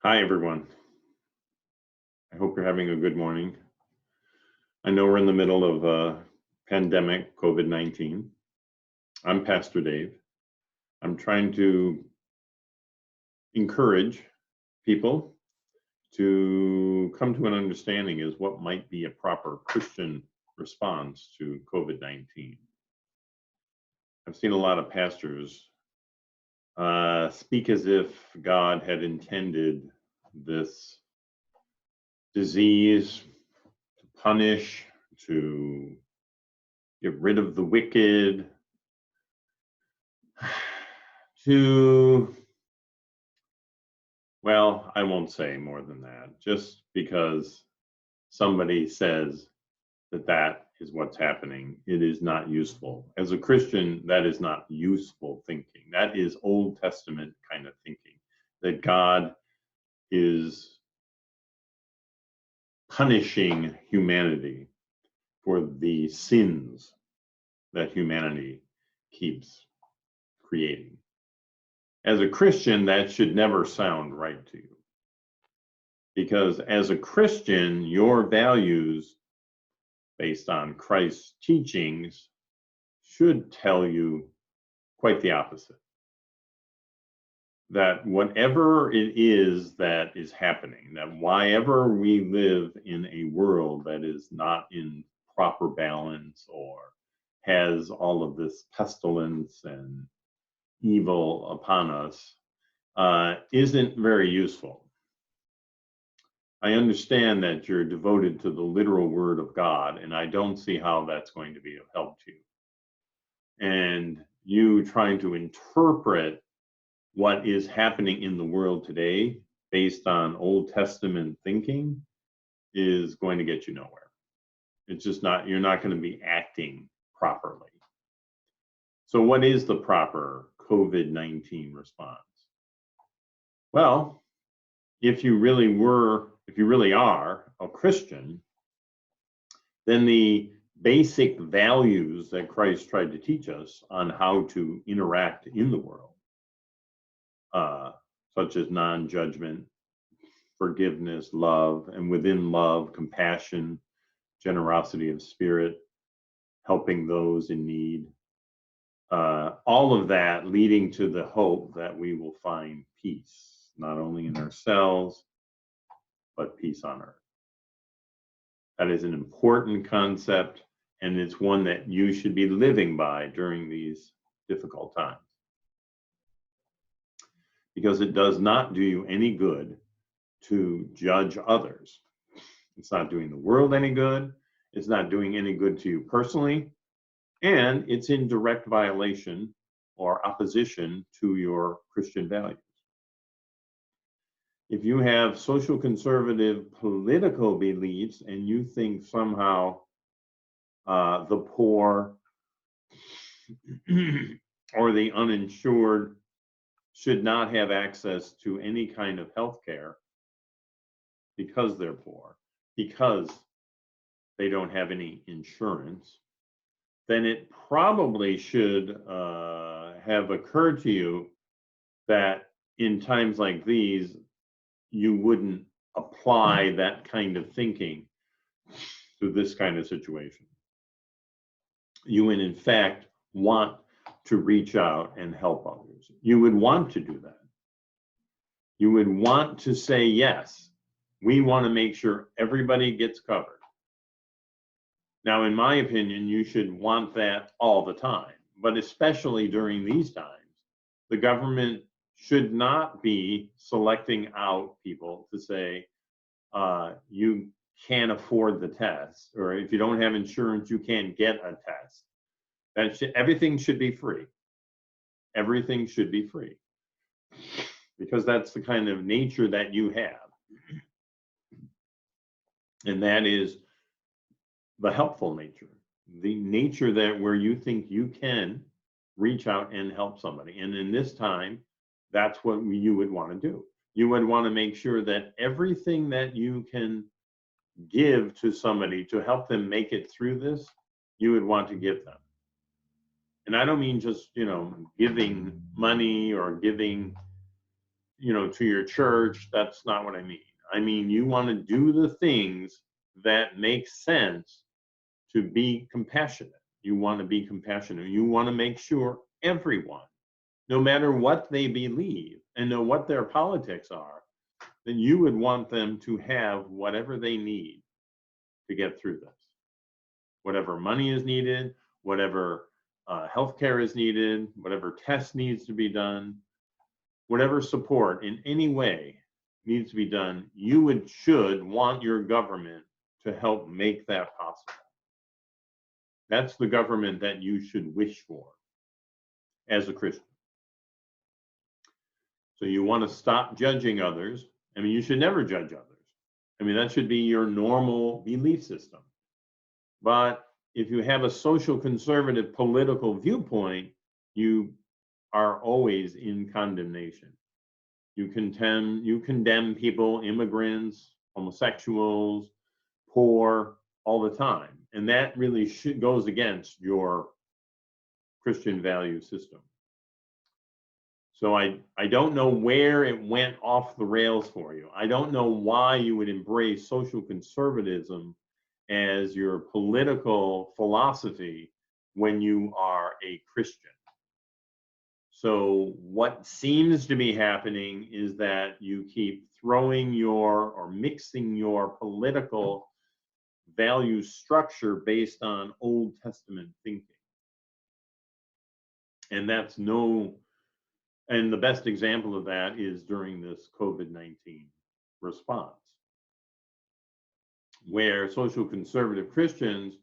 Hi, everyone. I hope you're having a good morning. I know we're in the middle of a pandemic, COVID 19. I'm Pastor Dave. I'm trying to encourage people to come to an understanding as what might be a proper Christian response to COVID 19. I've seen a lot of pastors speak as if God had intended this disease to punish, to get rid of the wicked, to, well, I won't say more than that, just because somebody says that that is what's happening. It is not useful. As a Christian, that is not useful thinking. That is Old Testament kind of thinking, that God is punishing humanity for the sins that humanity keeps creating. As a Christian, that should never sound right to you. Because as a Christian, your values based on Christ's teachings should tell you quite the opposite. That whatever it is that is happening, that why ever we live in a world that is not in proper balance or has all of this pestilence and evil upon us, isn't very useful. I understand that you're devoted to the literal word of God, and I don't see how that's going to be of help to you. And you trying to interpret what is happening in the world today based on Old Testament thinking is going to get you nowhere. It's just not, you're not going to be acting properly. So, what is the proper COVID 19 response? Well, if you really are a Christian, then the basic values that Christ tried to teach us on how to interact in the world, uh, such as non judgment, forgiveness, love, and within love, compassion, generosity of spirit, helping those in need, all of that leading to the hope that we will find peace, not only in ourselves, but peace on earth. That is an important concept, and it's one that you should be living by during these difficult times. Because it does not do you any good to judge others. It's not doing the world any good. It's not doing any good to you personally. And it's in direct violation or opposition to your Christian values. If you have social conservative political beliefs and you think somehow the poor or the uninsured should not have access to any kind of health care because they're poor, because they don't have any insurance, then it probably should have occurred to you that in times like these, you wouldn't apply that kind of thinking to this kind of situation. You would, in fact, want to reach out and help others. You would want to do that. You would want to say, yes, we want to make sure everybody gets covered. Now, in my opinion, you should want that all the time, but especially during these times, the government should not be selecting out people to say, you can't afford the test, or if you don't have insurance, you can't get a test. Everything should be free. Everything should be free because that's the kind of nature that you have. And that is the helpful nature, the nature that where you think you can reach out and help somebody. And in this time, that's what you would want to do. You would want to make sure that everything that you can give to somebody to help them make it through this, you would want to give them. And I don't mean just, giving money or giving to your church. That's not what I mean. I mean, you want to do the things that make sense to be compassionate. You want to be compassionate. You want to make sure everyone, no matter what they believe and know what their politics are, then you would want them to have whatever they need to get through this. Whatever money is needed, whatever healthcare is needed, whatever test needs to be done, whatever support in any way needs to be done, you should want your government to help make that possible. That's the government that you should wish for as a Christian. So you want to stop judging others. I mean, you should never judge others. I mean, that should be your normal belief system. But if you have a social conservative political viewpoint, you are always in condemnation. You condemn people, immigrants, homosexuals, poor, all the time. And that really goes against your Christian value system. So I don't know where it went off the rails for you. I don't know why you would embrace social conservatism as your political philosophy when you are a Christian. So what seems to be happening is that you keep throwing or mixing your political value structure based on Old Testament thinking. And and the best example of that is during this COVID-19 response, where social conservative Christians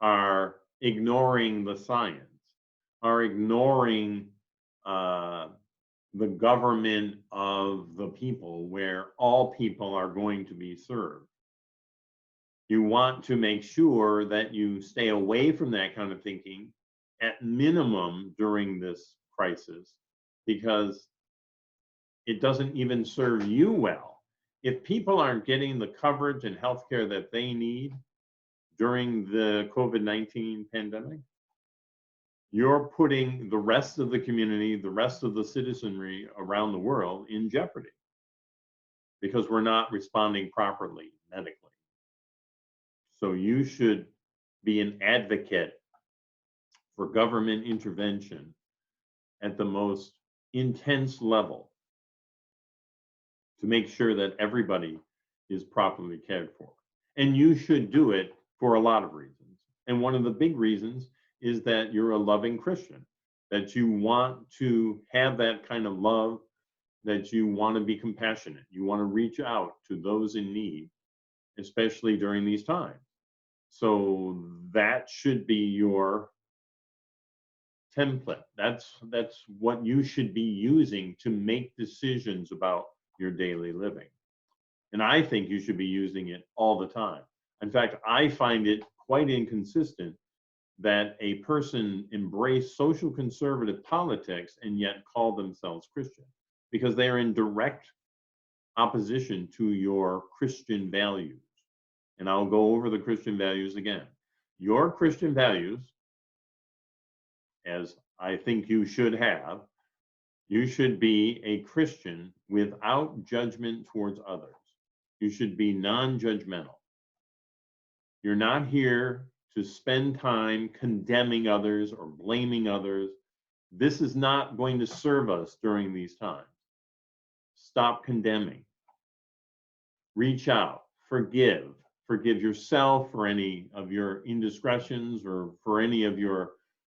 are ignoring the science, are ignoring the government of the people, where all people are going to be served. You want to make sure that you stay away from that kind of thinking at minimum during this crisis, because it doesn't even serve you well. If people aren't getting the coverage and healthcare that they need during the COVID-19 pandemic, you're putting the rest of the community, the rest of the citizenry around the world in jeopardy, because we're not responding properly medically. So you should be an advocate for government intervention at the most intense level to make sure that everybody is properly cared for. And you should do it for a lot of reasons. And one of the big reasons is that you're a loving Christian, that you want to have that kind of love, that you want to be compassionate, you want to reach out to those in need, especially during these times. So that should be your template. That's what you should be using to make decisions about your daily living. And I think you should be using it all the time. In fact, I find it quite inconsistent that a person embrace social conservative politics and yet call themselves Christian, because they are in direct opposition to your Christian values. And I'll go over the Christian values again. Your Christian values, as I think you should have, you should be a Christian without judgment towards others. You should be non-judgmental. You're not here to spend time condemning others or blaming others. This is not going to serve us during these times. Stop condemning. Reach out, forgive. Forgive yourself for any of your indiscretions or for any of your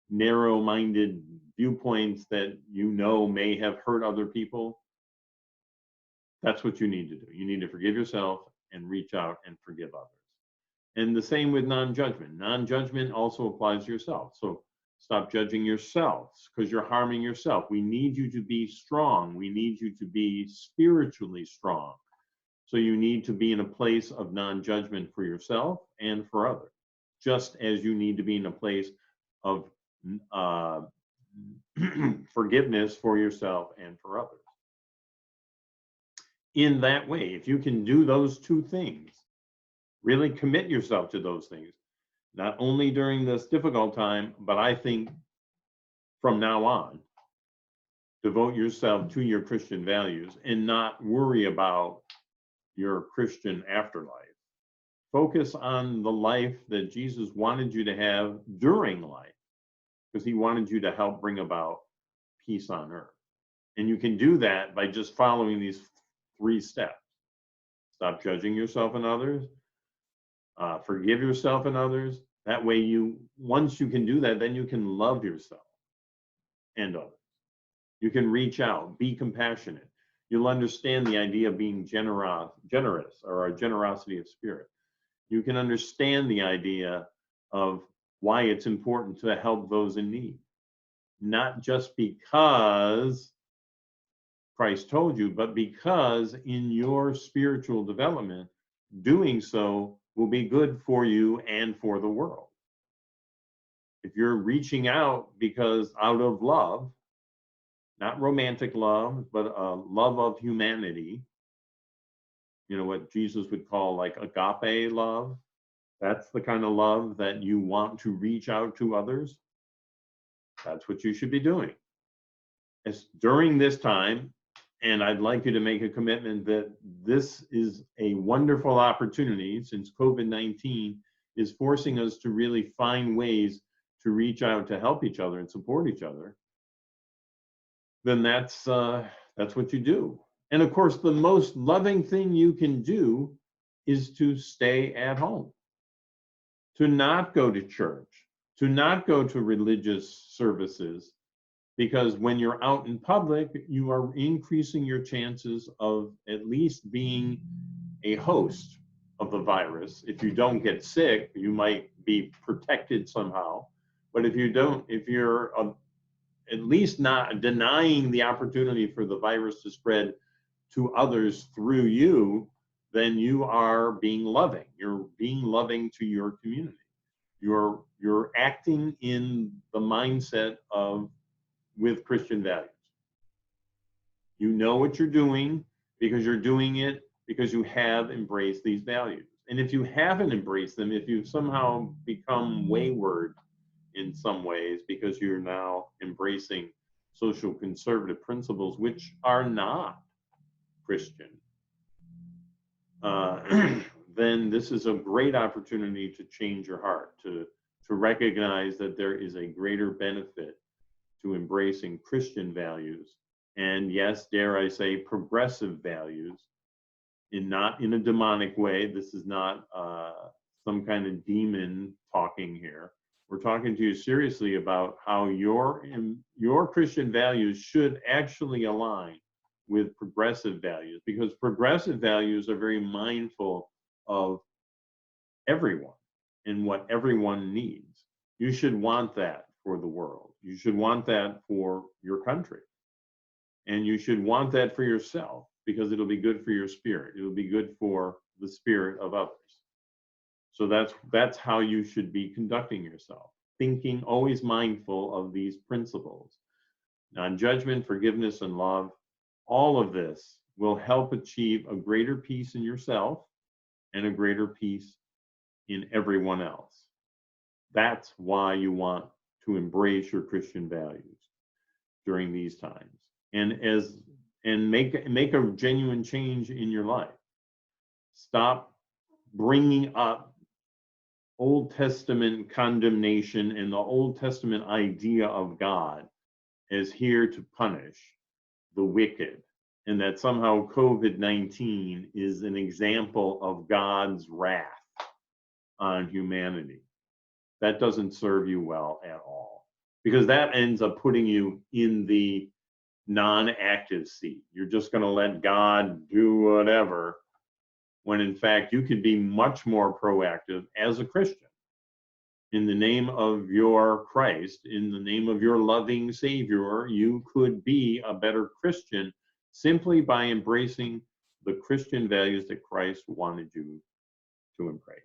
narrow-minded viewpoints that you know may have hurt other people. That's what you need to do. You need to forgive yourself and reach out and forgive others. And the same with non-judgment. Non-judgment also applies to yourself. So stop judging yourself, because you're harming yourself. We need you to be strong. We need you to be spiritually strong. So you need to be in a place of non-judgment for yourself and for others, just as you need to be in a place of forgiveness for yourself and for others. In that way, if you can do those two things, really commit yourself to those things, not only during this difficult time, but I think from now on, devote yourself to your Christian values and not worry about your Christian afterlife. Focus on the life that Jesus wanted you to have during life, because he wanted you to help bring about peace on earth. And you can do that by just following these 3 steps. Stop judging yourself and others. Forgive yourself and others. That way once you can do that, then you can love yourself and others. You can reach out, be compassionate. You'll understand the idea of being generous, or a generosity of spirit. You can understand the idea of why it's important to help those in need. Not just because Christ told you, but because in your spiritual development, doing so will be good for you and for the world. If you're reaching out because out of love, not romantic love, but a love of humanity, what Jesus would call like agape love, that's the kind of love that you want to reach out to others. That's what you should be doing. It's during this time, and I'd like you to make a commitment that this is a wonderful opportunity, since COVID-19 is forcing us to really find ways to reach out to help each other and support each other. Then that's what you do. And of course, the most loving thing you can do is to stay at home, to not go to church, to not go to religious services, because when you're out in public, you are increasing your chances of at least being a host of the virus. If you don't get sick, you might be protected somehow. But if you're at least not denying the opportunity for the virus to spread to others through you, then you are being loving. You're being loving to your community. You're acting in the mindset with Christian values. You know what you're doing because you're doing it because you have embraced these values. And if you haven't embraced them, if you've somehow become wayward in some ways because you're now embracing social conservative principles, which are not Christian, then this is a great opportunity to change your heart, to recognize that there is a greater benefit to embracing Christian values, and yes, dare I say, progressive values, not in a demonic way. This is not some kind of demon talking here. We're talking to you seriously about how your Christian values should actually align with progressive values, because progressive values are very mindful of everyone and what everyone needs. You should want that for the world. You should want that for your country. And you should want that for yourself, because it'll be good for your spirit. It'll be good for the spirit of others. So that's how you should be conducting yourself, thinking, always mindful of these principles. Non-judgment, forgiveness, and love. All of this will help achieve a greater peace in yourself and a greater peace in everyone else. That's why you want to embrace your Christian values during these times, and make a genuine change in your life. Stop bringing up Old Testament condemnation and the Old Testament idea of God as here to punish the wicked, and that somehow COVID-19 is an example of God's wrath on humanity. That doesn't serve you well at all, because that ends up putting you in the non-active seat. You're just going to let God do whatever, when in fact you could be much more proactive as a Christian. In the name of your Christ, in the name of your loving Savior, you could be a better Christian simply by embracing the Christian values that Christ wanted you to embrace.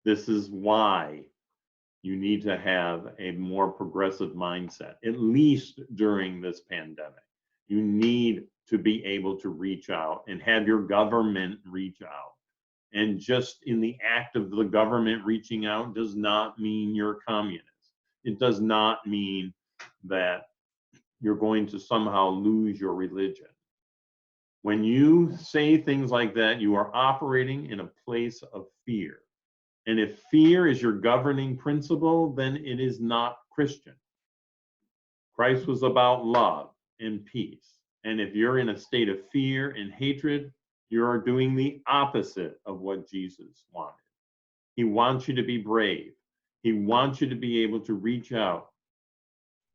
This is why you need to have a more progressive mindset, at least during this pandemic. You need to be able to reach out and have your government reach out. And just in the act of the government reaching out does not mean you're communist. It does not mean that you're going to somehow lose your religion. When you say things like that, you are operating in a place of fear. And if fear is your governing principle, then it is not Christian. Christ was about love and peace. And if you're in a state of fear and hatred, you're doing the opposite of what Jesus wanted. He wants you to be brave. He wants you to be able to reach out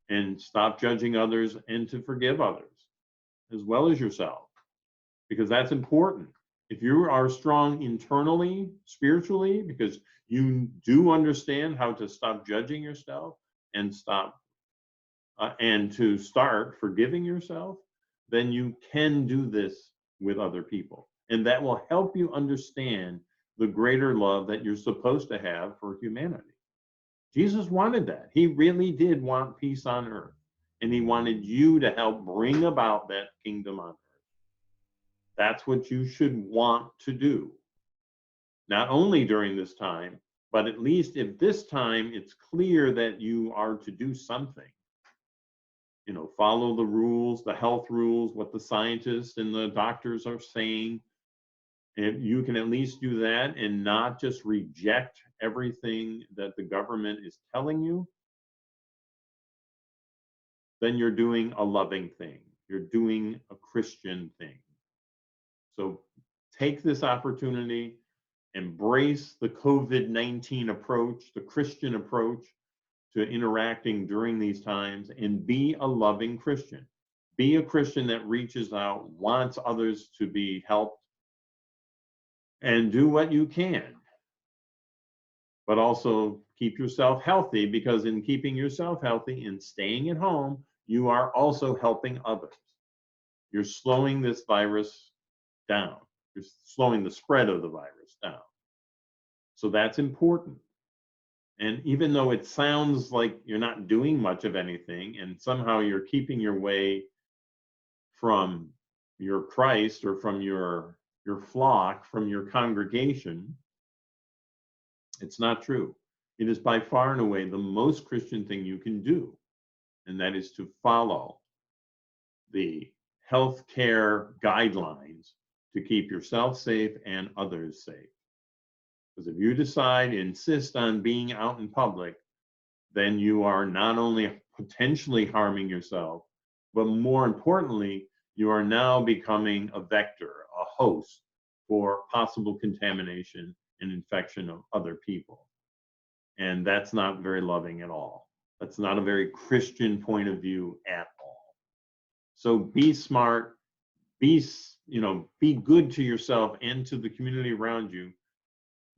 and stop judging others and to forgive others as well as yourself, because that's important. If you are strong internally, spiritually, because you do understand how to stop judging yourself and and to start forgiving yourself, then you can do this with other people. And that will help you understand the greater love that you're supposed to have for humanity. Jesus wanted that. He really did want peace on earth. And he wanted you to help bring about that kingdom on earth. That's what you should want to do. Not only during this time, but at least if this time it's clear that you are to do something. You know, follow the rules, the health rules, what the scientists and the doctors are saying. And you can at least do that and not just reject everything that the government is telling you. Then you're doing a loving thing. You're doing a Christian thing. So take this opportunity, embrace the COVID-19 approach, the Christian approach to interacting during these times, and be a loving Christian. Be a Christian that reaches out, wants others to be helped, and do what you can. But also keep yourself healthy, because in keeping yourself healthy and staying at home, you are also helping others. You're slowing this virus down. You're slowing the spread of the virus down. So that's important. And even though it sounds like you're not doing much of anything, and somehow you're keeping your way from your Christ or from your flock, from your congregation, it's not true. It is by far and away the most Christian thing you can do, and that is to follow the healthcare guidelines to keep yourself safe and others safe. Because if you decide, insist on being out in public, then you are not only potentially harming yourself, but more importantly, you are now becoming a vector, a host for possible contamination and infection of other people. And that's not very loving at all. That's not a very Christian point of view at all. So be smart, be good to yourself and to the community around you.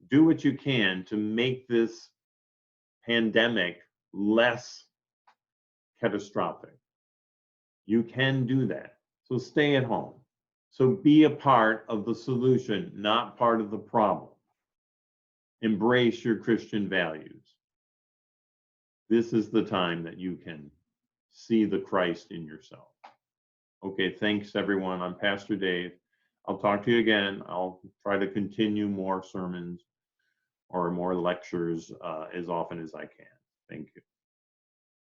Do what you can to make this pandemic less catastrophic. You can do that. So stay at home. So be a part of the solution, not part of the problem. Embrace your Christian values. This is the time that you can see the Christ in yourself. Okay, thanks everyone. I'm Pastor Dave. I'll talk to you again. I'll try to continue more sermons or more lectures as often as I can. Thank you.